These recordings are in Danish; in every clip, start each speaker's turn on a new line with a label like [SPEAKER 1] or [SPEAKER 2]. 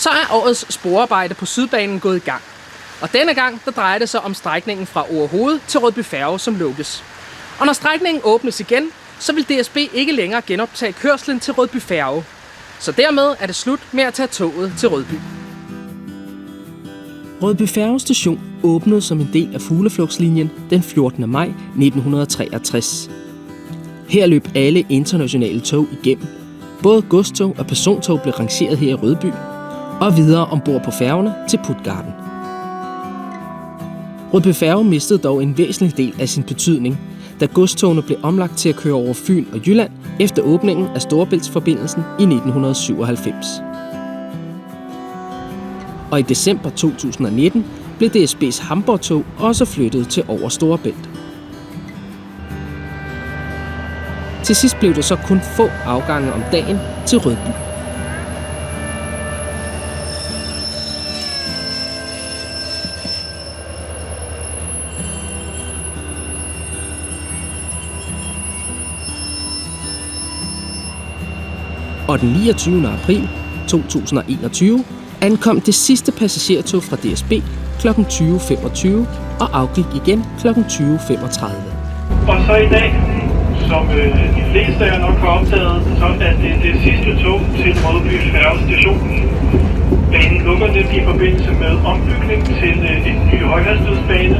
[SPEAKER 1] så er årets sporarbejde på Sydbanen gået i gang. Og denne gang, der drejer det sig om strækningen fra Orehoved til Rødbyfærge, som lukkes. Og når strækningen åbnes igen, så vil DSB ikke længere genoptage kørslen til Rødbyfærge. Så dermed er det slut med at tage toget til Rødby. Rødbyfærge station åbnede som en del af Fugleflugtslinjen den 14. maj 1963. Her løb alle internationale tog igennem. Både godstog og persontog blev rangeret her i Rødby, og videre ombord på færgerne til Puttgarden. Rødbyfærge mistede dog en væsentlig del af sin betydning, da godstogene blev omlagt til at køre over Fyn og Jylland efter åbningen af Storebæltsforbindelsen i 1997. Og i december 2019 blev DSB's Hamborg-tog også flyttet til over Storebælt. Til sidst blev det så kun få afgange om dagen til Rødby. Og den 29. april 2021 ankom det sidste passagertog fra DSB kl. 20.25 og afgik igen kl. 20.35.
[SPEAKER 2] Og så i dag, som de fleste af jer nok har opdaget, så er det det sidste tog til Rødby Færgestation. Banen lukker lidt i forbindelse med ombygning til en ny højhastighedsbane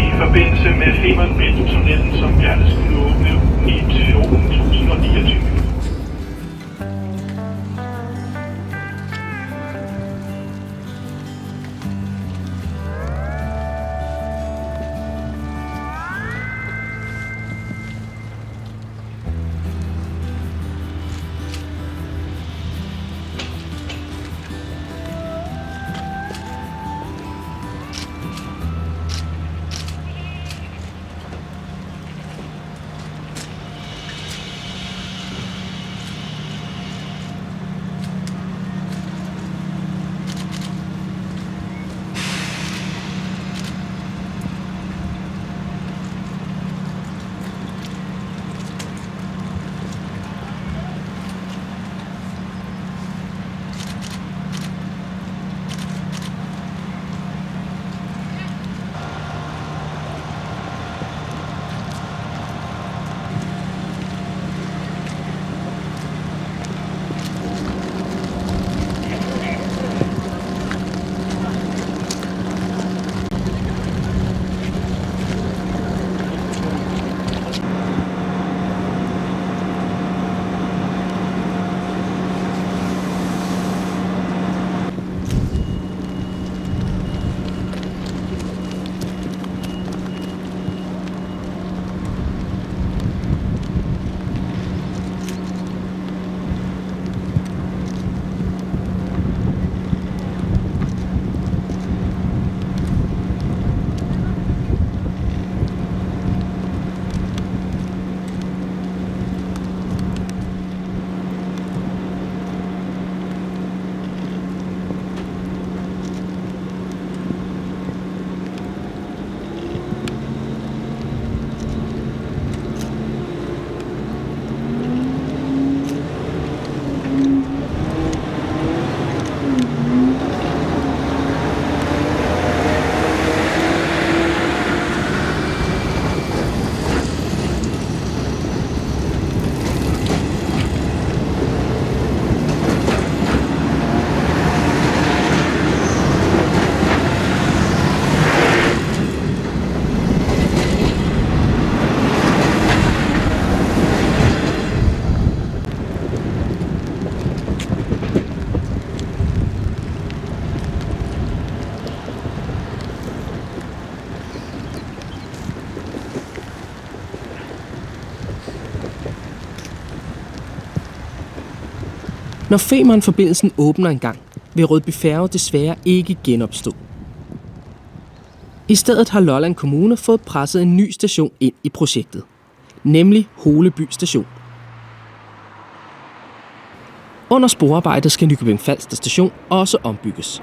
[SPEAKER 2] i forbindelse med Femern Bælt-tunnelen, som gerne skulle åbne i 2029.
[SPEAKER 1] Når Femern-forbindelsen åbner en gang, vil Rødbyfærge desværre ikke genopstå. I stedet har Lolland Kommune fået presset en ny station ind i projektet, nemlig Holeby Station. Under sporarbejdet skal Nykøbing Falster Station også ombygges.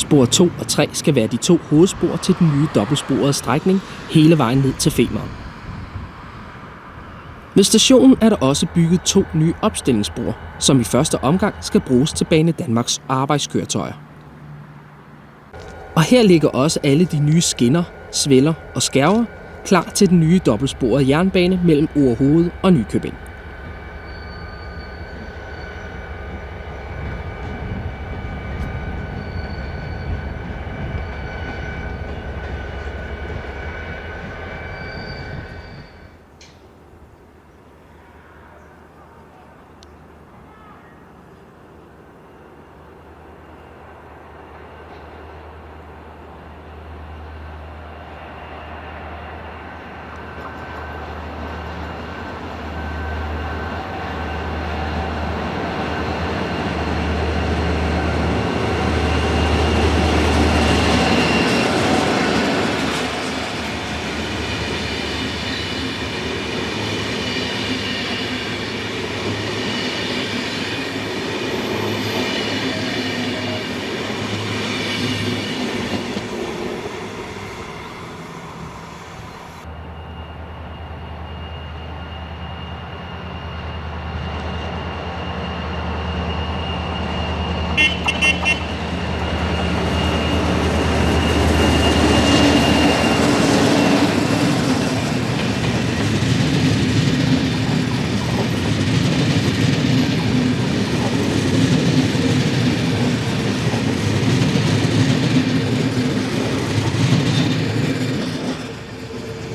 [SPEAKER 1] Spor 2 og 3 skal være de 2 hovedspor til den nye dobbeltsporede strækning hele vejen ned til Femern. Ved stationen er der også bygget 2 nye opstillingsspor, som i første omgang skal bruges til Banedanmarks arbejdskøretøjer. Og her ligger også alle de nye skinner, sveller og skærver klar til den nye dobbeltsporede jernbane mellem Orehoved og Nykøbing.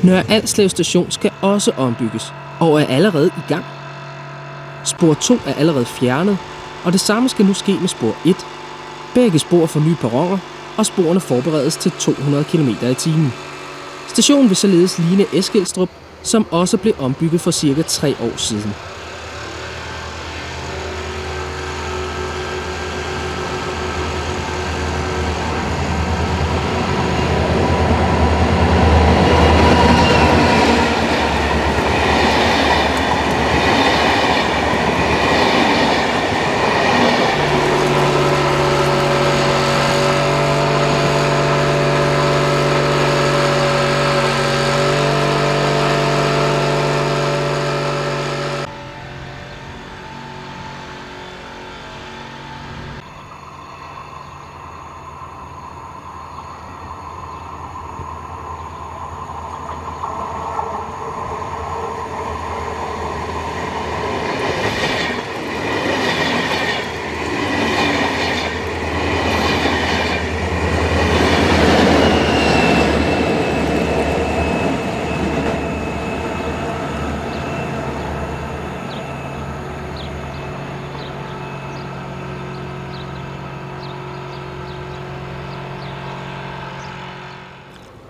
[SPEAKER 1] Nørre Alslev station skal også ombygges og er allerede i gang. Spor 2 er allerede fjernet, og det samme skal nu ske med spor 1. Begge spor får nye perroner, og sporene forberedes til 200 km/t. Stationen vil således ligne Eskilstrup, som også blev ombygget for cirka 3 år siden.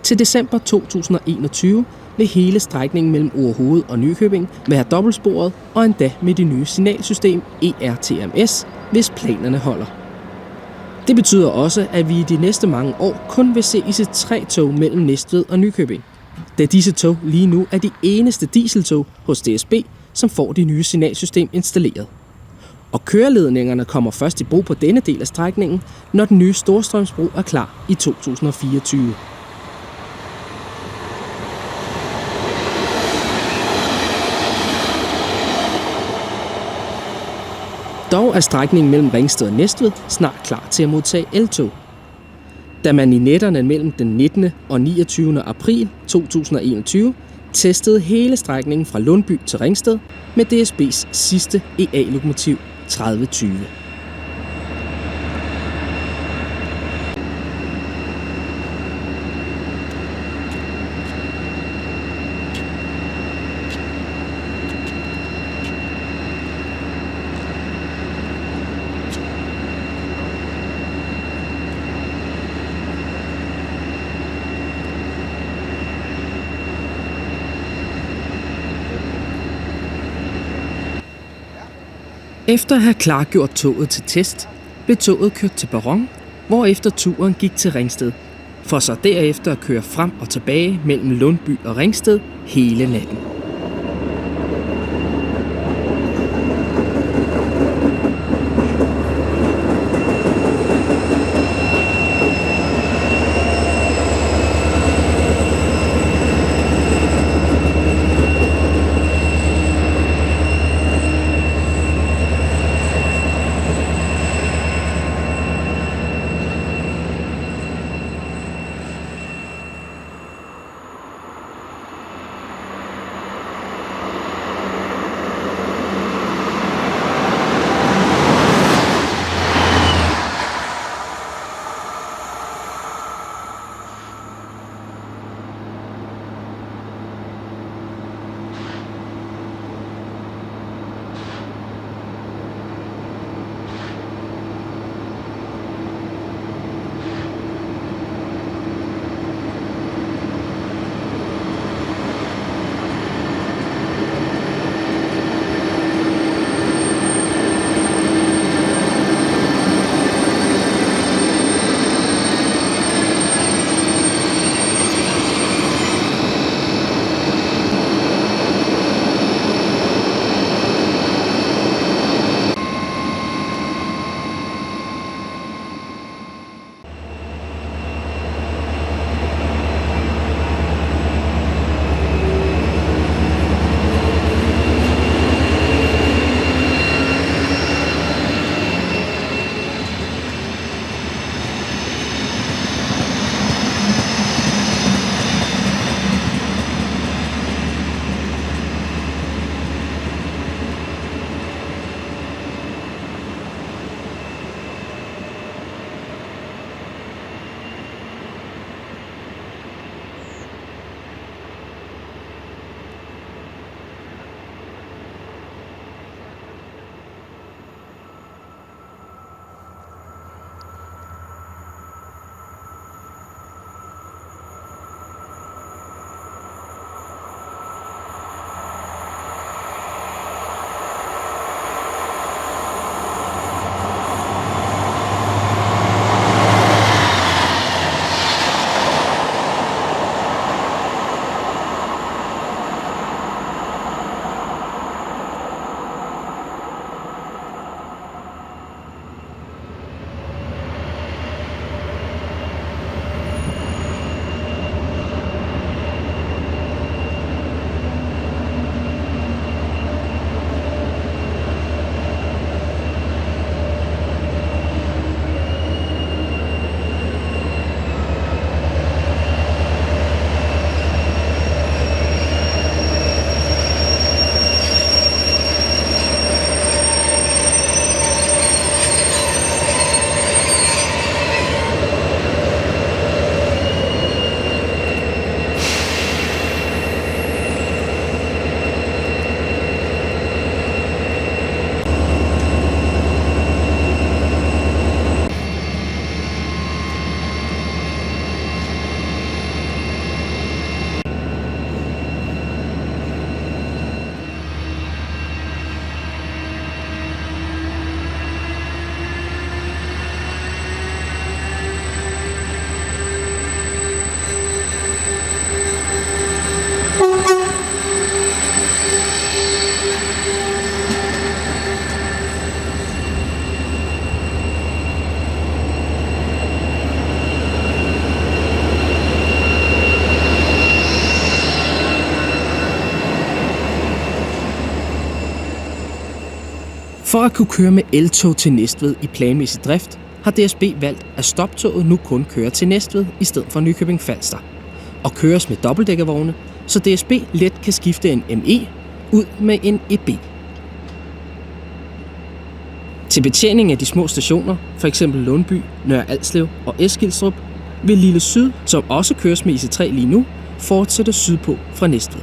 [SPEAKER 1] Til december 2021 vil hele strækningen mellem Orehoved og Nykøbing være dobbeltsporet og endda med det nye signalsystem ERTMS, hvis planerne holder. Det betyder også, at vi i de næste mange år kun vil se IC3-tog mellem Næstved og Nykøbing, da disse tog lige nu er de eneste dieseltog hos DSB, som får det nye signalsystem installeret. Og køreledningerne kommer først i brug på denne del af strækningen, når den nye Storstrømsbro er klar i 2024. Dog er strækningen mellem Ringsted og Næstved snart klar til at modtage eltog. Da man i nætterne mellem den 19. og 29. april 2021 testede hele strækningen fra Lundby til Ringsted med DSB's sidste EA-lokomotiv 3020. Efter at have klargjort toget til test, blev toget kørt til perron, hvorefter turen gik til Ringsted, for så derefter at køre frem og tilbage mellem Lundby og Ringsted hele natten. For at kunne køre med eltog til Næstved i planmæssig drift, har DSB valgt, at stoptoget nu kun kører til Næstved i stedet for Nykøbing Falster, og køres med dobbeltdækkervogne, så DSB let kan skifte en ME ud med en EB. Til betjening af de små stationer, f.eks. Lundby, Nørre Alslev og Eskilstrup, vil Lille Syd, som også køres med IC3 lige nu, fortsætte sydpå fra Næstved.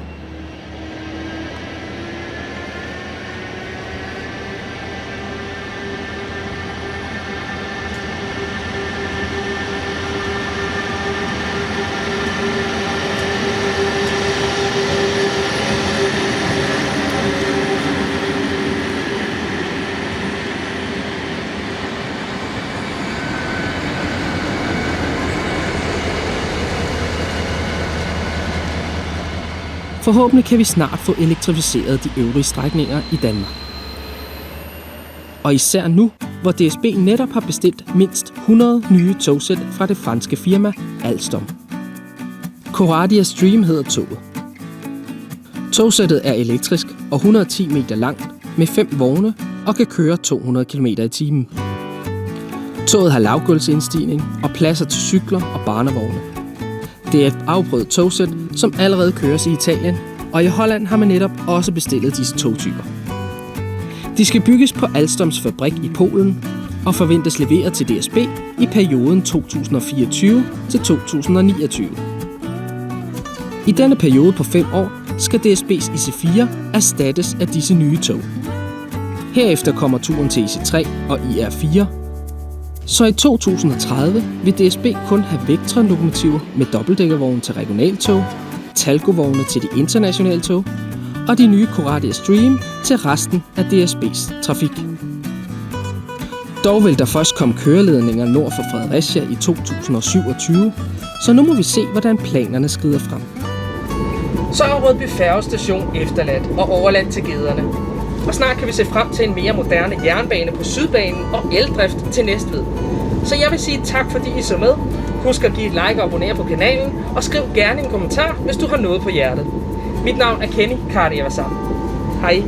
[SPEAKER 1] Forhåbentlig kan vi snart få elektrificeret de øvrige strækninger i Danmark. Og især nu, hvor DSB netop har bestilt mindst 100 nye togsæt fra det franske firma Alstom. Coradia Stream hedder toget. Togsættet er elektrisk og 110 meter langt med 5 vogne og kan køre 200 km i timen. Toget har lavgulvsindstigning og pladser til cykler og barnevogne. Det er et afprøvet togsæt, som allerede køres i Italien, og i Holland har man netop også bestilt disse togtyper. De skal bygges på Alstoms fabrik i Polen og forventes leveret til DSB i perioden 2024 til 2029. I denne periode på 5 år skal DSB's IC4 erstattes af disse nye tog. Herefter kommer turen til IC3 og IR4. Så i 2030 vil DSB kun have Vectron-lokomotiver med dobbeltdækkervogne til regionaltog, Talgo-vogne til de internationale tog og de nye Coradia Stream til resten af DSB's trafik. Dog vil der først komme køreledninger nord for Fredericia i 2027, så nu må vi se, hvordan planerne skrider frem. Så er Rødby Færgestation efterladt og overladt til gederne. Og snart kan vi se frem til en mere moderne jernbane på Sydbanen og eldrift til Næstved. Så jeg vil sige tak, fordi I så med. Husk at give et like og abonnere på kanalen, og skriv gerne en kommentar, hvis du har noget på hjertet. Mit navn er Kenny Cardiavassar. Hej.